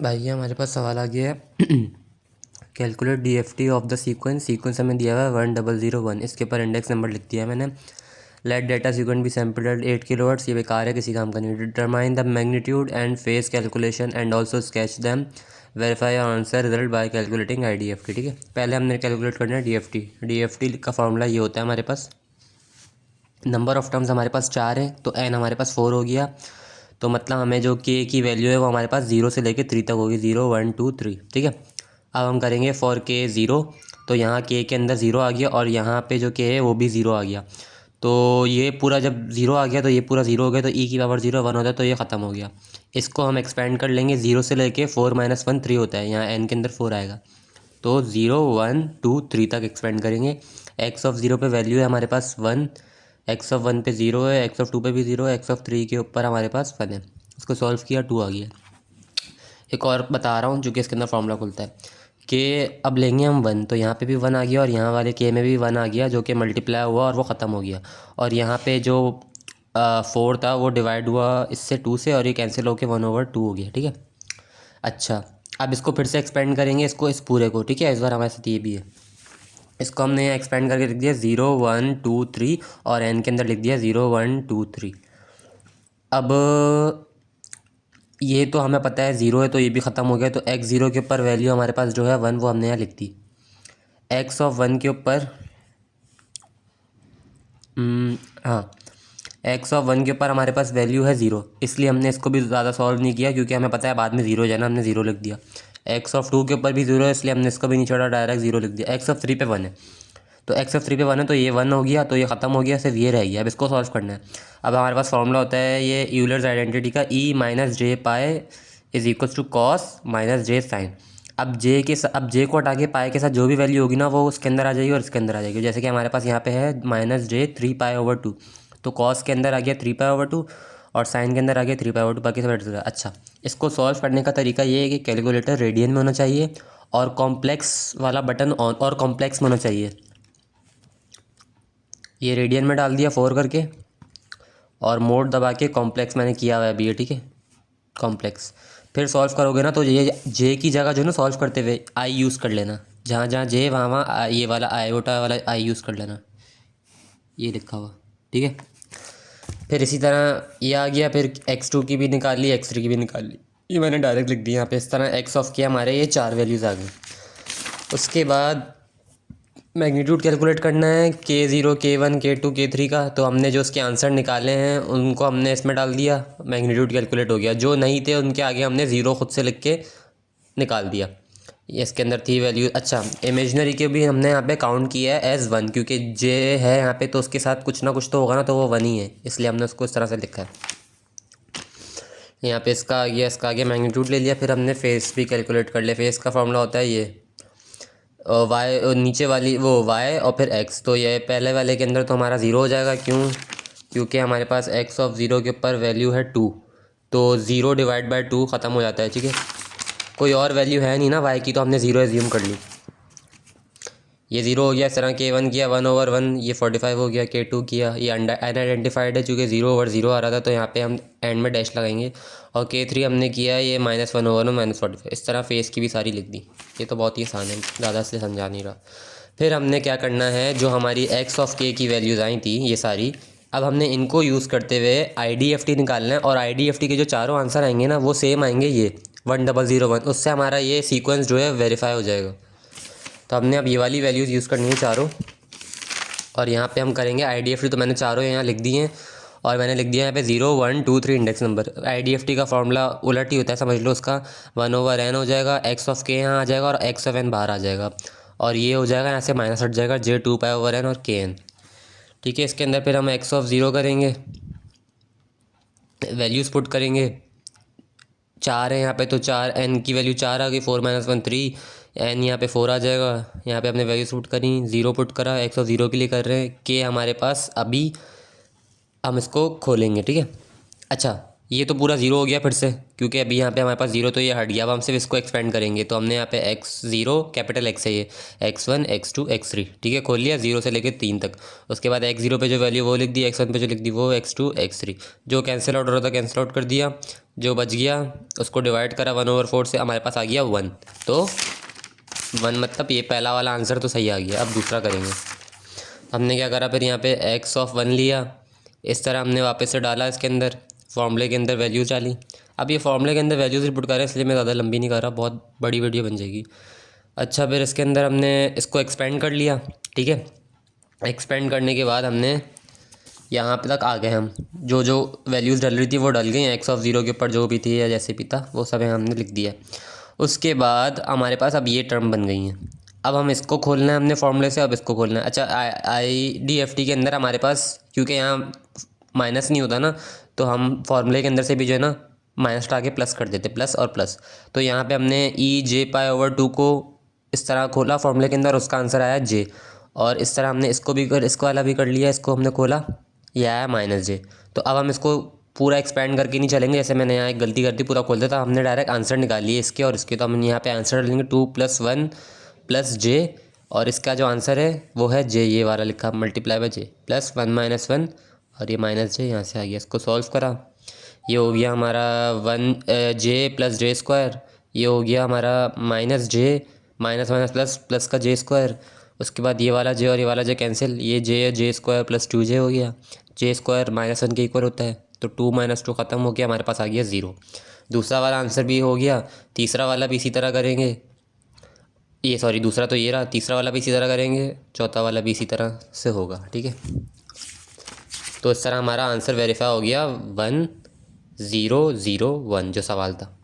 भाई ये हमारे पास सवाल आ गया है calculate DFT of the sequence हमें दिया हुआ है 1001। इसके ऊपर इंडेक्स नंबर लिख दिया है मैंने। Let data sequence be sampled at 8 kilohertz. ये बेकार है, किसी काम का नहीं। Determine the magnitude and phase calculation and also sketch them. Verify answer result by calculating I D F T. ठीक है, पहले हमने कैलकुलेट करना है डी एफ टी का फॉर्मूला ये होता है हमारे पास। नंबर ऑफ टर्म्स हमारे पास 4 है तो एन हमारे पास 4 हो गया। तो मतलब हमें जो के की वैल्यू है वो हमारे पास 0 से लेकर 3 तक होगी, 0 1 2 3। ठीक है, अब हम करेंगे फॉर के 0। तो यहाँ के अंदर 0 आ गया और यहाँ पे जो के है वो भी 0 आ गया। तो ये पूरा जब 0 आ गया तो ये पूरा 0 हो गया, तो ई की पावर 0 1 होता है, तो ये ख़त्म हो गया। इसको हम एक्सपेंड कर लेंगे, 0 से लेके 4 - 1 3 होता है, यहाँ एन के अंदर 4 आएगा। तो 0 1 2 3 तक एक्सपेंड करेंगे। एक्स ऑफ 0 पे वैल्यू है हमारे पास 1, एक्स ऑफ 1 पे 0 है, एक्स ऑफ 2 पे भी 0 है, एक्स ऑफ 3 के ऊपर हमारे पास 1 है। उसको सॉल्व किया 2 आ गया। एक और बता रहा हूँ जो कि इसके अंदर फॉर्मूला खुलता है कि अब लेंगे हम 1, तो यहाँ पे भी 1 आ गया और यहाँ वाले के में भी 1 आ गया, जो कि मल्टीप्लाई हुआ और वो ख़त्म हो गया। और यहाँ पे जो 4 था वो डिवाइड हुआ इससे 2 से, और ये कैंसिल होकर 1/2 हो गया। ठीक है, अच्छा अब इसको फिर से एक्सपेंड करेंगे, इसको इस पूरे को। ठीक है, इस बार हमारे साथ ये भी है। इसको हमने एक्सपेंड करके लिख दिया 0 1 2 3 और एन के अंदर लिख दिया 0 1 2 3। अब ये तो हमें पता है 0 है तो ये भी ख़त्म हो गया। तो एक्स 0 के ऊपर वैल्यू हमारे पास जो है 1, वो हमने यहाँ लिख दी। एक्स ऑफ 1 के ऊपर हाँ, एक्स ऑफ 1 के ऊपर हमारे पास वैल्यू है 0, इसलिए हमने इसको भी ज़्यादा सॉल्व नहीं किया, क्योंकि हमें पता है बाद में 0 जाना, हमने 0 लिख दिया। एक्स ऑफ 2 के ऊपर भी 0 है, इसलिए हमने इसको भी नहीं छोड़ा, डायरेक्ट 0 लिख दिया। एक्स ऑफ 3 पे 1 है, तो एक्स ऑफ 3 पे 1 है, तो ये 1 हो गया, तो ये ख़त्म हो गया, सिर्फ ये रह गया। अब इसको सॉल्व करना है। अब हमारे पास फॉर्मूला होता है ये यूलर्स आइडेंटिटी का, ई minus j pi is equals to cos minus j sine. अब अब जे को हटा के पाए के साथ जो भी वैल्यू होगी ना वो उसके अंदर आ जाएगी और इसके अंदर आ जाएगी। जैसे कि हमारे पास यहाँ पे है -j 3π/2, तो कॉस के अंदर आ गया 3π/2 और साइन के अंदर आ गया 3π/2, बाकी सब हट गया। अच्छा, इसको सॉल्व करने का तरीका ये है कि कैलकुलेटर रेडियन में होना चाहिए और कॉम्प्लेक्स वाला बटन ऑन और कॉम्प्लेक्स में होना चाहिए। ये रेडियन में डाल दिया 4 करके और मोड दबा के कॉम्प्लेक्स मैंने किया हुआ है अभी ये। ठीक है, कॉम्प्लेक्स फिर सॉल्व करोगे ना तो ये जे की जगह जो ना सॉल्व करते हुए आई यूज़ कर लेना, जहाँ जहाँ जे वहाँ वहाँ ये वाला आयोटा वाला आई यूज़ कर लेना, ये लिखा हुआ। ठीक है, फिर इसी तरह ये आ गया, फिर x2 की भी निकाल ली, x3 की भी निकाल ली, ये मैंने डायरेक्ट लिख दिया यहाँ पे। इस तरह एक्स ऑफ के हमारे ये 4 वैल्यूज़ आ गई। उसके बाद मैग्नीट्यूड कैलकुलेट करना है K0 K1 K2 K3 का। तो हमने जो उसके आंसर निकाले हैं उनको हमने इसमें डाल दिया, मैग्नीट्यूड कैलकुलेट हो गया। जो नहीं थे उनके आगे हमने 0 खुद से लिख के निकाल दिया। ये इसके अंदर थी वैल्यू। अच्छा, इमेजनरी के भी हमने यहाँ पे काउंट किया है एज 1, क्योंकि जे है यहाँ पे तो उसके साथ कुछ ना कुछ तो होगा ना, तो वो 1 ही है, इसलिए हमने उसको इस तरह से लिखा है। यहाँ पे इसका आ गया, इसका आगे मैग्नीट्यूड ले लिया। फिर हमने फेस भी कैलकुलेट कर लिया। फेस का फॉर्मूला होता है ये वाई, नीचे वाली वो वाई और फिर एक्स। तो ये पहले वाले के अंदर तो हमारा 0 हो जाएगा, क्योंकि हमारे पास एक्स ऑफ 0 के ऊपर वैल्यू है 2, तो 0 डिवाइड बाय 2 ख़त्म हो जाता है। ठीक है, कोई और वैल्यू है नहीं ना वाई की, तो हमने 0 एज्यूम कर ली। ये 0 हो गया। इस तरह K1 किया 1/1, ये 45 हो गया। K2 किया, ये अनआइडेंटिफाइड है, चूँकि 0/0 आ रहा था, तो यहाँ पे हम एंड में डैश लगाएंगे। और K3 हमने किया ये -1/1 -45। इस तरह फेस की भी सारी लिख दी। ये तो बहुत ही आसान है, ज़्यादा से समझा नहीं रहा। फिर हमने क्या करना है, जो हमारी एक्स ऑफ के की वैल्यूज़ आई थी ये सारी, अब हमने इनको यूज़ करते हुए IDFT निकालना है। और IDFT के जो चारों आंसर आएंगे ना वो सेम आएंगे, ये 1001। उससे हमारा ये सीक्वेंस जो है वेरीफाई हो जाएगा। तो हमने अब ये वाली वैल्यूज़ यूज़ करनी है चारों, और यहाँ पे हम करेंगे IDFT। तो मैंने चारों यहाँ लिख दिए हैं और मैंने लिख दिया यहाँ पे 0 1 2 3 इंडेक्स नंबर। IDFT का फॉर्मूला उलट ही होता है, समझ लो। उसका 1/n हो जाएगा, एक्स ऑफ के यहाँ आ जाएगा और एक्स ऑफ एन बाहर आ जाएगा, और ये हो जाएगा यहाँ से माइनस हट जाएगा, J2π/n और kn। ठीक है, इसके अंदर फिर हम एक्स ऑफ 0 करेंगे, वैल्यूज़ पुट करेंगे। 4 है यहाँ पे, तो 4 एन की वैल्यू 4 आ गई, 4 - 1 3, एन यहाँ पे 4 आ जाएगा। यहाँ पे हमने वैल्यूज पुट करी, 0 पुट करा, एक्स ऑफ 0 के लिए कर रहे हैं। के हमारे पास अभी हम इसको खोलेंगे। ठीक है, अच्छा ये तो पूरा ज़ीरो हो गया फिर से, क्योंकि अभी यहाँ पे हमारे पास ज़ीरो तो ये हट गया। अब हम सिर्फ इसको एक्सपेंड करेंगे, तो हमने यहाँ पे x0 कैपिटल X है, ये x1 x2 x3, ठीक है, खोल लिया 0 से लेकर 3 तक। उसके बाद x0 पे जो वैल्यू वो लिख दी, x1 पे जो लिख दी वो x2 x3, जो कैंसिल आउट हो रहा था कैंसिल आउट कर दिया, जो बच गया उसको डिवाइड करा 1/4 से, हमारे पास आ गया 1। तो 1 मतलब ये पहला वाला आंसर तो सही आ गया। अब दूसरा करेंगे। हमने क्या करा, फिर यहाँ पे x(1) लिया, इस तरह हमने वापस से डाला इसके अंदर, फॉर्मूले के अंदर वैल्यूज़ डाली। अब ये फॉर्मूले के अंदर वैल्यूज़ रिपोर्ट कर रहे हैं, इसलिए मैं ज़्यादा लंबी नहीं कर रहा, बहुत बड़ी वीडियो बन जाएगी। अच्छा, फिर इसके अंदर हमने इसको एक्सपेंड कर लिया, ठीक है। एक्सपेंड करने के बाद हमने यहाँ पे तक आ गए हम, जो जो वैल्यूज़ डल रही थी वो डल गई, x(0) के ऊपर जो भी थी या जैसे भी था वो सब हमने लिख दिया। उसके बाद हमारे पास अब ये टर्म बन गई हैं। अब हम इसको खोलना है हमने फॉर्मूले से, अब इसको खोलना है। अच्छा, IDFT के अंदर हमारे पास, क्योंकि यहाँ माइनस नहीं होता ना, तो हम फॉर्मूले के अंदर से भी जो है ना माइनस हटा के प्लस कर देते, प्लस और प्लस। तो यहाँ पे हमने EJ⁴2 को इस तरह खोला फॉर्मूले के अंदर, उसका आंसर आया J। और इस तरह हमने इसको वाला भी कर लिया, इसको हमने खोला, ये आया -J। तो अब हम इसको पूरा एक्सपेंड करके नहीं चलेंगे, जैसे मैंने यहाँ एक गलती कर दी, पूरा खोल देता, हमने डायरेक्ट आंसर निकाल लिए इसके और इसके। तो हम यहाँ पे आंसर डालेंगे 2 + 1 + J, और इसका जो आंसर है वो है J, ये वाला लिखा मल्टीप्लाई बाय J, +1 - 1 और ये -J यहाँ से आ गया। इसको सॉल्व करा, ये हो गया हमारा J + J², ये हो गया हमारा -J, minus minus plus, plus का J²। उसके बाद ये वाला J और ये वाला J कैंसिल, ये J² + 2J हो गया। J² -1 के इक्वल होता है, तो 2 - 2 ख़त्म हो गया, हमारे पास आ गया 0। दूसरा वाला आंसर भी हो गया, तीसरा वाला भी इसी तरह करेंगे। ये सॉरी, दूसरा तो ये रहा, तीसरा वाला भी इसी तरह करेंगे, चौथा वाला भी इसी तरह से होगा, ठीक है। तो इस तरह हमारा आंसर वेरीफाई हो गया 1001 जो सवाल था।